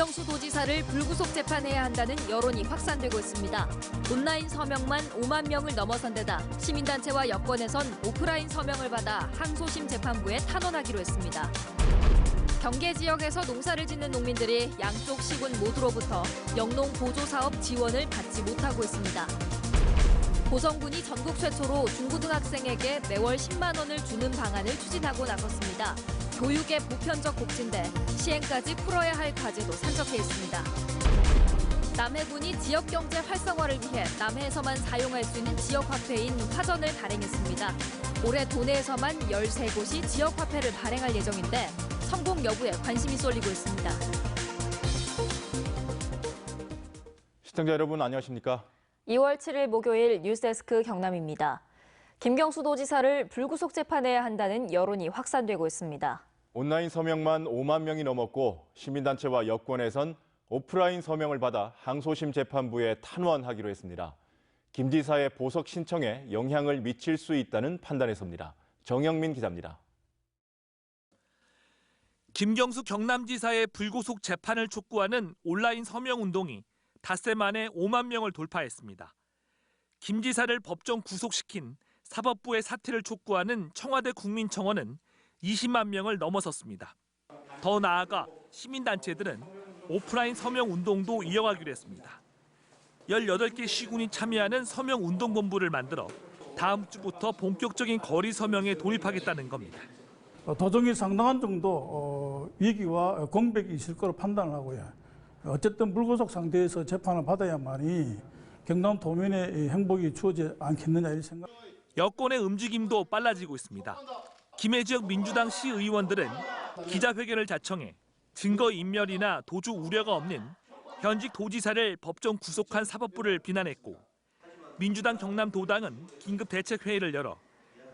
김경수 도지사를 불구속 재판해야 한다는 여론이 확산되고 있습니다. 온라인 서명만 5만 명을 넘어선 데다 시민단체와 여권에선 오프라인 서명을 받아 항소심 재판부에 탄원하기로 했습니다. 경계 지역에서 농사를 짓는 농민들이 양쪽 시군 모두로부터 영농 보조 사업 지원을 받지 못하고 있습니다. 고성군이 전국 최초로 중고등학생에게 매월 10만 원을 주는 방안을 추진하고 나섰습니다. 교육의 보편적 복지인데 시행까지 풀어야 할 과제도 산적해 있습니다. 남해군이 지역경제 활성화를 위해 남해에서만 사용할 수 있는 지역화폐인 화전을 발행했습니다. 올해 도내에서만 13곳이 지역화폐를 발행할 예정인데 성공 여부에 관심이 쏠리고 있습니다. 시청자 여러분 안녕하십니까? 2월 7일 목요일 뉴스데스크 경남입니다. 김경수 도지사를 불구속 재판해야 한다는 여론이 확산되고 있습니다. 온라인 서명만 5만 명이 넘었고 시민단체와 여권에선 오프라인 서명을 받아 항소심 재판부에 탄원하기로 했습니다. 김 지사의 보석 신청에 영향을 미칠 수 있다는 판단에서입니다. 정영민 기자입니다. 김경수 경남지사의 불구속 재판을 촉구하는 온라인 서명 운동이 닷새 만에 5만 명을 돌파했습니다. 김 지사를 법정 구속시킨 사법부의 사퇴를 촉구하는 청와대 국민청원은 20만 명을 넘어섰습니다. 더 나아가 시민단체들은 오프라인 서명 운동도 이어가기로 했습니다. 18개 시군이 참여하는 서명운동본부를 만들어 다음 주부터 본격적인 거리 서명에 돌입하겠다는 겁니다. 도정이 상당한 정도 위기와 공백이 있을 거로 판단을 하고요. 어쨌든 불구속 상태에서 재판을 받아야만이 경남 도민의 행복이 주어지지 않겠느냐 이런 생각. 여권의 움직임도 빨라지고 있습니다. 김해 지역 민주당 시의원들은 기자회견을 자청해 증거인멸이나 도주 우려가 없는 현직 도지사를 법정 구속한 사법부를 비난했고 민주당 경남도당은 긴급대책회의를 열어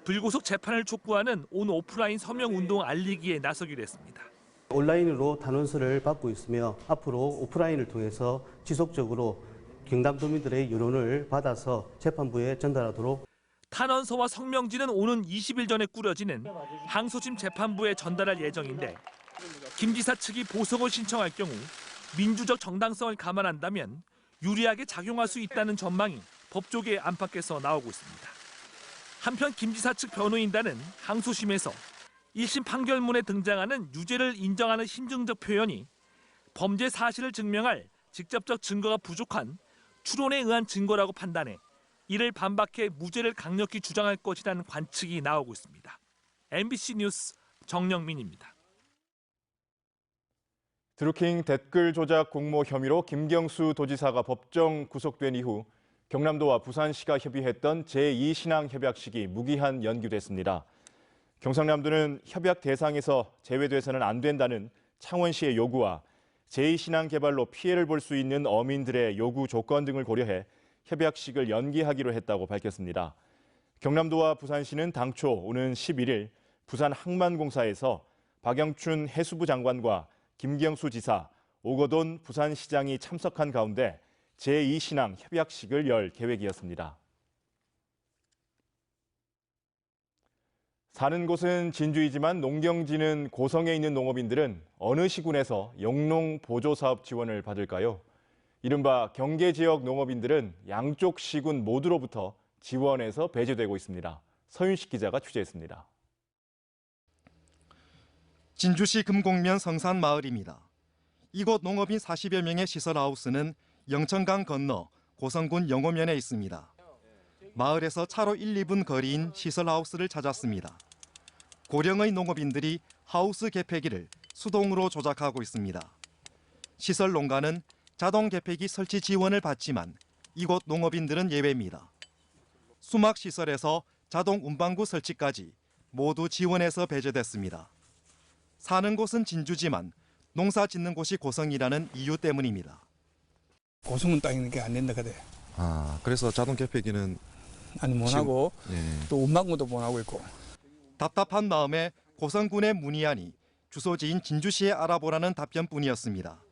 불구속 재판을 촉구하는 온 오프라인 서명운동 알리기에 나서기로 했습니다. 온라인으로 탄원서를 받고 있으며 앞으로 오프라인을 통해서 지속적으로 경남도민들의 여론을 받아서 재판부에 전달하도록. 탄원서와 성명지는 오는 20일 전에 꾸려지는 항소심 재판부에 전달할 예정인데 김 지사 측이 보석을 신청할 경우 민주적 정당성을 감안한다면 유리하게 작용할 수 있다는 전망이 법조계 안팎에서 나오고 있습니다. 한편 김 지사 측 변호인단은 항소심에서 1심 판결문에 등장하는 유죄를 인정하는 심증적 표현이 범죄 사실을 증명할 직접적 증거가 부족한 추론에 의한 증거라고 판단해 이를 반박해 무죄를 강력히 주장할 것이라는 관측이 나오고 있습니다. MBC 뉴스 정영민입니다. 드루킹 댓글 조작 공모 혐의로 김경수 도지사가 법정 구속된 이후 경남도와 부산시가 협의했던 제2신앙협약식이 무기한 연기됐습니다. 경상남도는 협약 대상에서 제외돼서는 안 된다는 창원시의 요구와 제2신앙 개발로 피해를 볼 수 있는 어민들의 요구 조건 등을 고려해 협약식을 연기하기로 했다고 밝혔습니다. 경남도와 부산시는 당초 오는 11일 부산 항만공사에서 박영춘 해수부 장관과 김경수 지사, 오거돈 부산시장이 참석한 가운데 제2신앙 협약식을 열 계획이었습니다. 사는 곳은 진주이지만 농경지는 고성에 있는 농업인들은 어느 시군에서 영농 보조사업 지원을 받을까요? 이른바 경계 지역 농업인들은 양쪽 시군 모두로부터 지원에서 배제되고 있습니다. 서윤식 기자가 취재했습니다. 진주시 금곡면 성산마을입니다. 이곳 농업인 40여 명의 시설하우스는 영천강 건너 고성군 영호면에 있습니다. 마을에서 차로 1, 2분 거리인 시설하우스를 찾았습니다. 고령의 농업인들이 하우스 개폐기를 수동으로 조작하고 있습니다. 시설 농가는 자동 개폐기 설치 지원을 받지만 이곳 농업인들은 예외입니다. 수막 시설에서 자동 운반구 설치까지 모두 지원에서 배제됐습니다. 사는 곳은 진주지만 농사 짓는 곳이 고성이라는 이유 때문입니다. 고성은 땅인 게 안 된다 그래. 그래서 자동 개폐기는 아니 못 하고 또 운반구도 못 하고 있고. 답답한 마음에 고성군에 문의하니 주소지인 진주시에 알아보라는 답변뿐이었습니다.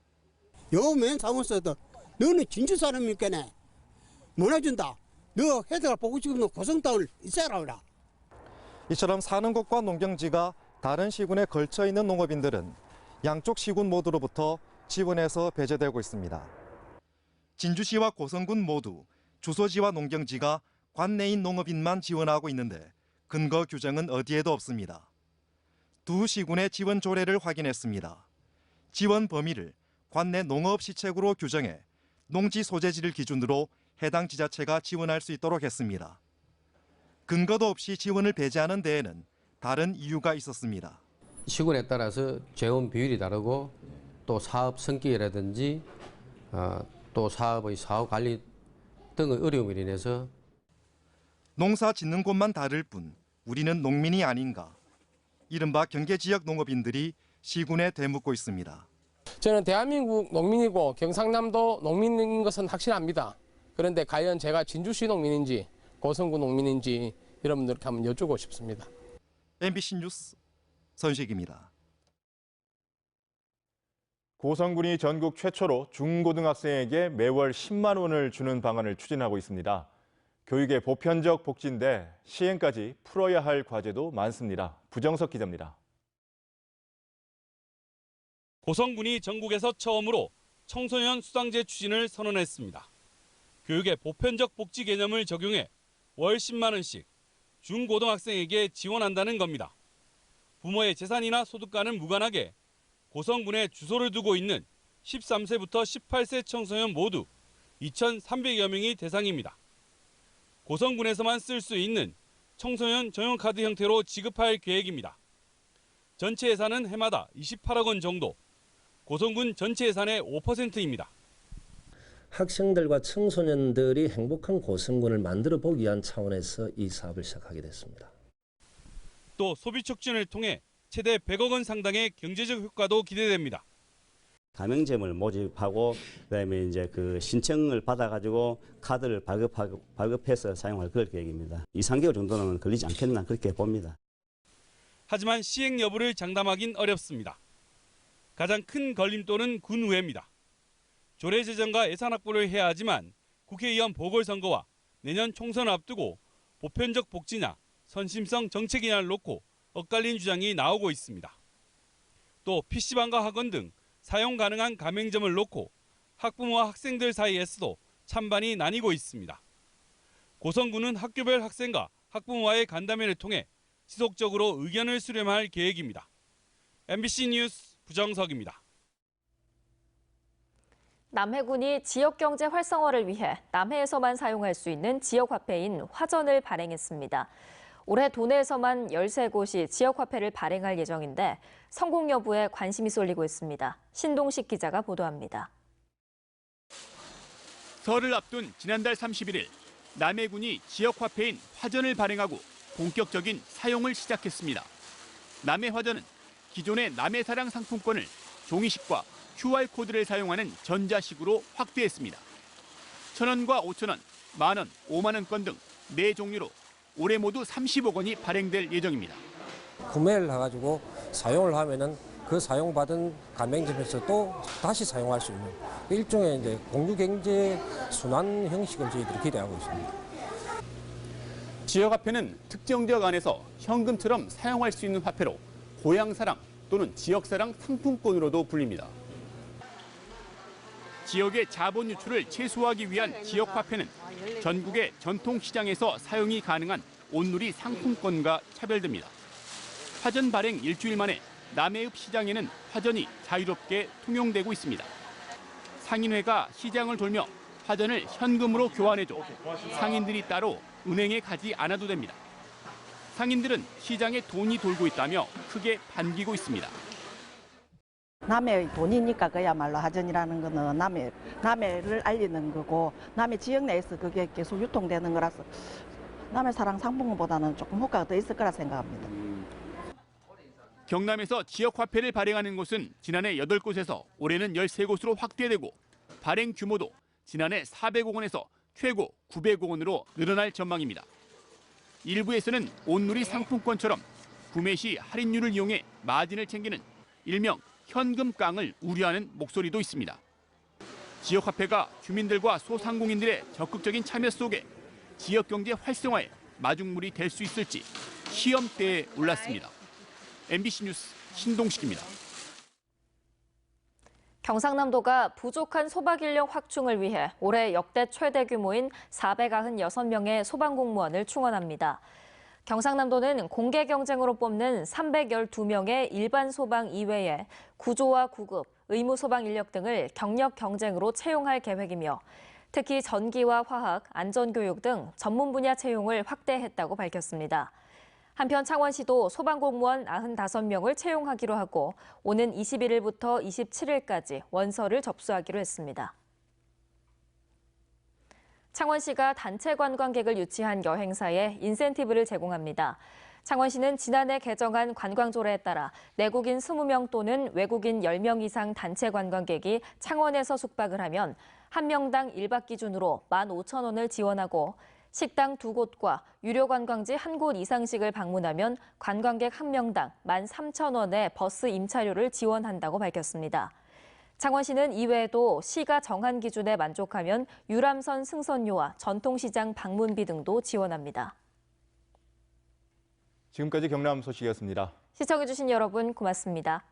여맨 사무소도 너는 진주 사람이니까네 못 해준다. 너 해대가 보고 싶으면 고성 땅을 있어라 그래. 이처럼 사는 곳과 농경지가 다른 시군에 걸쳐 있는 농업인들은 양쪽 시군 모두로부터 지원에서 배제되고 있습니다. 진주시와 고성군 모두 주소지와 농경지가 관내인 농업인만 지원하고 있는데 근거 규정은 어디에도 없습니다. 두 시군의 지원 조례를 확인했습니다. 지원 범위를 관내 농업 시책으로 규정해 농지 소재지를 기준으로 해당 지자체가 지원할 수 있도록 했습니다. 근거도 없이 지원을 배제하는 데에는 다른 이유가 있었습니다. 시군에 따라서 재원 비율이 다르고 또 사업 성격이라든지 또 사업의 사후 관리 등의 어려움으로 인해서 농사 짓는 곳만 다를 뿐 우리는 농민이 아닌가. 이른바 경계지역 농업인들이 시군에 대묻고 있습니다. 저는 대한민국 농민이고 경상남도 농민인 것은 확실합니다. 그런데 과연 제가 진주시 농민인지 고성군 농민인지 여러분들께 한번 여쭈고 싶습니다. MBC 뉴스 선식입니다. 고성군이 전국 최초로 중고등학생에게 매월 10만 원을 주는 방안을 추진하고 있습니다. 교육의 보편적 복지인데 시행까지 풀어야 할 과제도 많습니다. 부정석 기자입니다. 고성군이 전국에서 처음으로 청소년 수당제 추진을 선언했습니다. 교육의 보편적 복지 개념을 적용해 월 10만 원씩 중고등학생에게 지원한다는 겁니다. 부모의 재산이나 소득과는 무관하게 고성군에 주소를 두고 있는 13세부터 18세 청소년 모두 2,300여 명이 대상입니다. 고성군에서만 쓸 수 있는 청소년 전용카드 형태로 지급할 계획입니다. 전체 예산은 해마다 28억 원 정도, 고성군 전체 예산의 5%입니다. 학생들과 청소년들이 행복한 고성군을 만들어 보기 위한 차원에서 이 사업을 시작하게 됐습니다. 또 소비 촉진을 통해 최대 100억 원 상당의 경제적 효과도 기대됩니다. 가맹점을 모집하고 그다음에 이제 그 신청을 받아가지고 카드를 발급해서 사용할 그럴 계획입니다. 2, 3개월 정도는 걸리지 않겠나 그렇게 봅니다. 하지만 시행 여부를 장담하긴 어렵습니다. 가장 큰 걸림돌은 군의회입니다. 조례 제정과 예산 확보를 해야 하지만 국회의원 보궐선거와 내년 총선을 앞두고 보편적 복지냐 선심성 정책이냐를 놓고 엇갈린 주장이 나오고 있습니다. 또 PC방과 학원 등 사용 가능한 가맹점을 놓고 학부모와 학생들 사이에서도 찬반이 나뉘고 있습니다. 고성군은 학교별 학생과 학부모와의 간담회를 통해 지속적으로 의견을 수렴할 계획입니다. MBC 뉴스 부정석입니다. 남해군이 지역경제 활성화를 위해 남해에서만 사용할 수 있는 지역화폐인 화전을 발행했습니다. 올해 도내에서만 13곳이 지역화폐를 발행할 예정인데 성공 여부에 관심이 쏠리고 있습니다. 신동식 기자가 보도합니다. 설을 앞둔 지난달 31일 남해군이 지역화폐인 화전을 발행하고 본격적인 사용을 시작했습니다. 남해화전은 기존의 남해사랑 상품권을 종이식과 QR코드를 사용하는 전자식으로 확대했습니다. 1,000원과 5,000원, 만원, 5만 원권 등 4종류로 올해 모두 30억 원이 발행될 예정입니다. 구매를 해가지고 사용을 하면은 그 사용받은 가맹점에서 또 다시 사용할 수 있는 일종의 이제 공유경제 순환 형식을 저희들이 기대하고 있습니다. 지역화폐는 특정 지역 안에서 현금처럼 사용할 수 있는 화폐로 고향사랑 또는 지역사랑 상품권으로도 불립니다. 지역의 자본 유출을 최소화하기 위한 지역화폐는 전국의 전통시장에서 사용이 가능한 온누리 상품권과 차별됩니다. 화전 발행 일주일 만에 남해읍 시장에는 화전이 자유롭게 통용되고 있습니다. 상인회가 시장을 돌며 화전을 현금으로 교환해줘 상인들이 따로 은행에 가지 않아도 됩니다. 상인들은 시장에 돈이 돌고 있다며 크게 반기고 있습니다. 남해의 돈이니까 그야말로 화전이라는 거는 남해를 알리는 거고 남해 지역 내에서 그게 계속 유통되는 거라서 남해사랑 상품보다는 조금 효과가 더 있을 거라 생각합니다. 경남에서 지역화폐를 발행하는 곳은 지난해 8곳에서 올해는 13곳으로 확대되고 발행 규모도 지난해 400억 원에서 최고 900억 원으로 늘어날 전망입니다. 일부에서는 온누리 상품권처럼 구매 시 할인율을 이용해 마진을 챙기는 일명 현금깡을 우려하는 목소리도 있습니다. 지역화폐가 주민들과 소상공인들의 적극적인 참여 속에 지역경제 활성화에 마중물이 될 수 있을지 시험대에 올랐습니다. MBC 뉴스 신동식입니다. 경상남도가 부족한 소박 인력 확충을 위해 올해 역대 최대 규모인 496명의 소방공무원을 충원합니다. 경상남도는 공개 경쟁으로 뽑는 312명의 일반 소방 이외에 구조와 구급, 의무 소방 인력 등을 경력 경쟁으로 채용할 계획이며 특히 전기와 화학, 안전교육 등 전문 분야 채용을 확대했다고 밝혔습니다. 한편 창원시도 소방공무원 95명을 채용하기로 하고 오는 21일부터 27일까지 원서를 접수하기로 했습니다. 창원시가 단체 관광객을 유치한 여행사에 인센티브를 제공합니다. 창원시는 지난해 개정한 관광조례에 따라 내국인 20명 또는 외국인 10명 이상 단체 관광객이 창원에서 숙박을 하면 한 명당 1박 기준으로 15,000원을 지원하고 식당 2곳과 유료 관광지 1곳 이상씩을 방문하면 관광객 1명당 13,000원의 버스 임차료를 지원한다고 밝혔습니다. 창원시는 이외에도 시가 정한 기준에 만족하면 유람선 승선료와 전통시장 방문비 등도 지원합니다. 지금까지 경남 소식이었습니다. 시청해주신 여러분 고맙습니다.